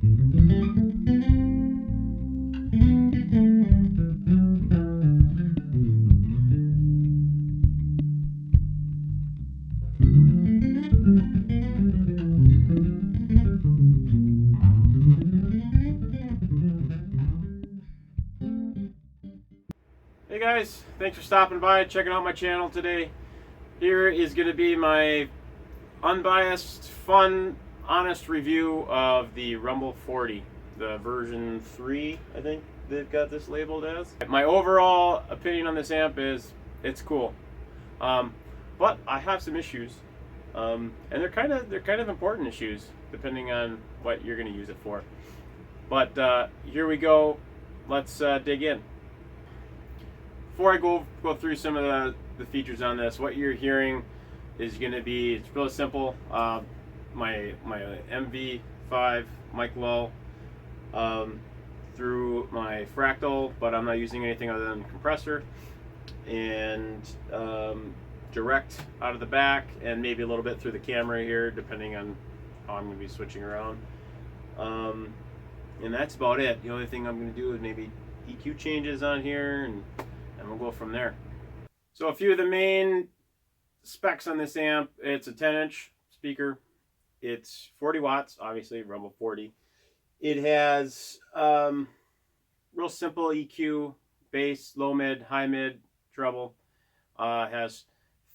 Hey guys, thanks for stopping by, checking out my channel today. Here is going to be my unbiased, fun, honest review of the Rumble 40, the version 3, I think they've got this labeled as. My overall opinion on this amp is it's cool, but I have some issues, and they're kind of important issues depending on what you're going to use it for. But here we go. Let's dig in. Before I go through some of the features on this, what you're hearing is going to be, it's really simple. My MV5 mic low through my fractal, but I'm not using anything other than compressor, and direct out of the back, and maybe a little bit through the camera here, depending on how I'm going to be switching around. And that's about it. The only thing I'm going to do is maybe EQ changes on here, and we'll go from there. So a few of the main specs on this amp: it's a 10-inch speaker, it's 40 watts, obviously Rumble 40. It has real simple EQ: bass, low mid, high mid, treble. Has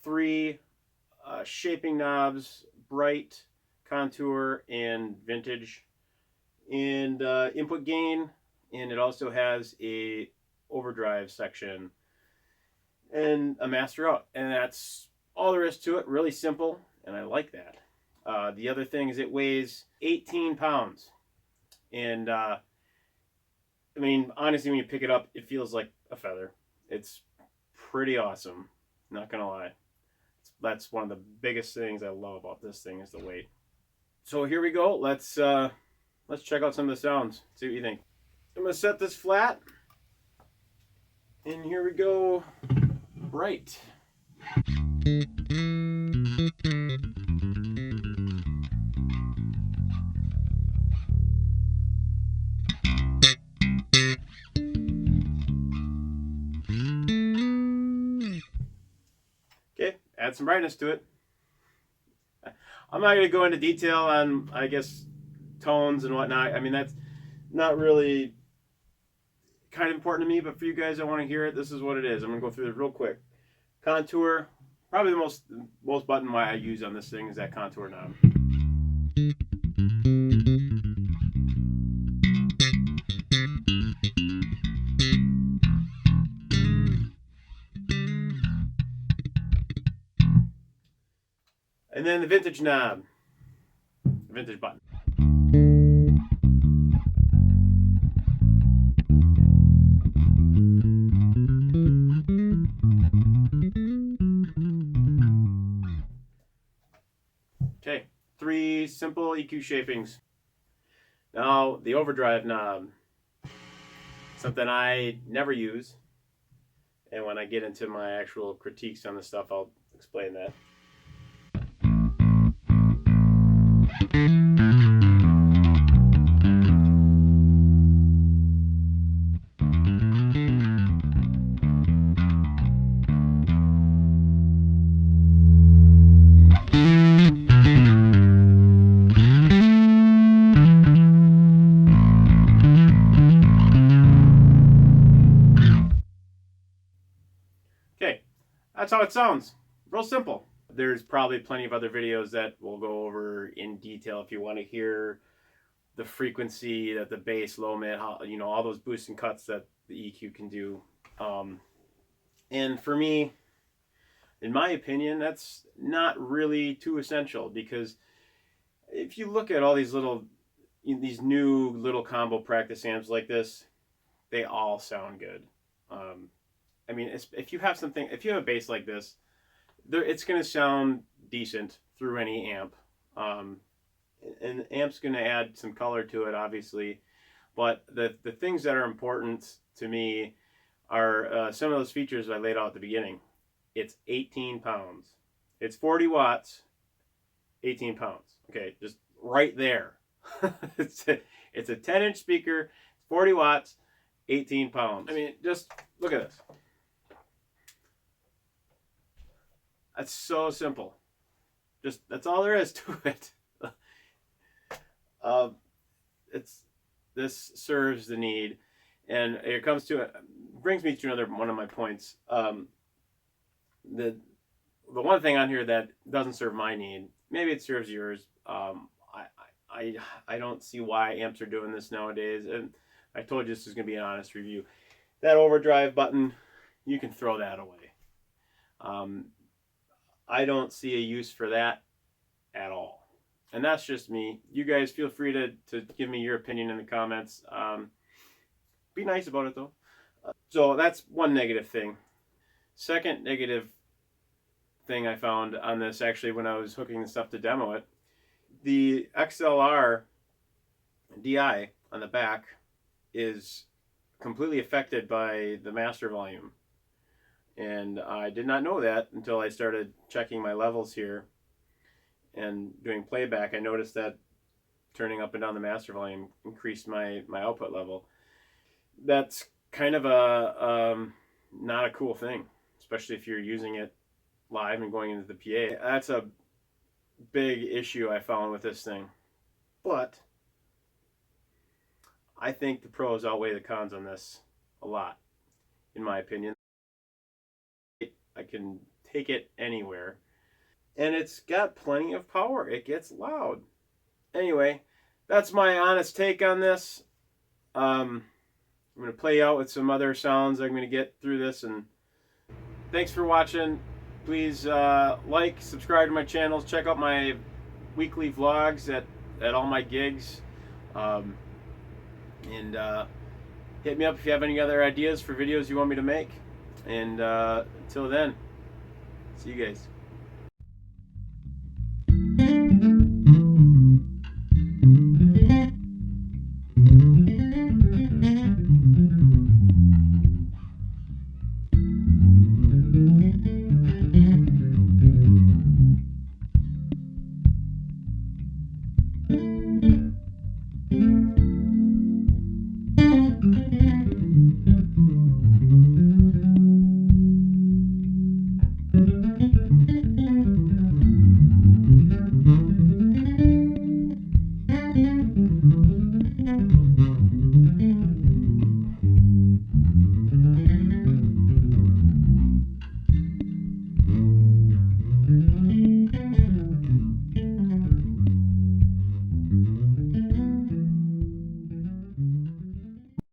3 shaping knobs: bright, contour, and vintage. And input gain, and it also has a overdrive section and a master out, and that's all there is to it. Really simple, and I like that. The other thing is it weighs 18 pounds, and I mean, honestly, when you pick it up, it feels like a feather. It's pretty awesome, not gonna lie. That's one of the biggest things I love about this thing, is the weight. So here we go. Let's check out some of the sounds, see what you think. I'm gonna set this flat, and here we go. Bright. Okay, add some brightness to it. I'm not going to go into detail on, I guess, tones and whatnot. I mean, that's not really kind of important to me, but for you guys that want to hear it, this is what it is. I'm going to go through this real quick. Contour, probably the most button why I use on this thing is that contour knob. And then the vintage knob, the vintage button. Okay, 3 simple EQ shapings. Now the overdrive knob, something I never use, and when I get into my actual critiques on the stuff, I'll explain that. Okay, that's how it sounds. Real simple. There's probably plenty of other videos that we'll go over in detail if you want to hear the frequency that the bass, low mid, how, you know, all those boosts and cuts that the EQ can do. And for me, in my opinion, that's not really too essential, because if you look at all these new little combo practice amps like this, they all sound good. I mean, if you have a bass like this, it's going to sound decent through any amp. And the amp's going to add some color to it, obviously. But the things that are important to me are some of those features I laid out at the beginning. It's 18 pounds. It's 40 watts, 18 pounds. Okay, just right there. It's a 10-inch speaker, 40 watts, 18 pounds. I mean, just look at this. That's so simple. Just that's all there is to it. It's this serves the need, and it comes to it brings me to another one of my points. The one thing on here that doesn't serve my need, maybe it serves yours. I don't see why amps are doing this nowadays, and I told you this is going to be an honest review. That overdrive button, you can throw that away. I don't see a use for that at all. And that's just me. You guys feel free to give me your opinion in the comments. Be nice about it though. So that's one negative thing. Second negative thing I found on this, actually, when I was hooking this up to demo it, the XLR DI on the back is completely affected by the master volume. And I did not know that until I started checking my levels here and doing playback. I noticed that turning up and down the master volume increased my output level. That's kind of a not a cool thing, especially if you're using it live and going into the PA. That's a big issue I found with this thing. But I think the pros outweigh the cons on this a lot, in my opinion. I can take it anywhere, and it's got plenty of power. It gets loud. Anyway, that's my honest take on this. I'm going to play out with some other sounds I'm going to get through this, and thanks for watching. Please like, subscribe to my channels, check out my weekly vlogs at all my gigs, and hit me up if you have any other ideas for videos you want me to make. And until then, see you guys.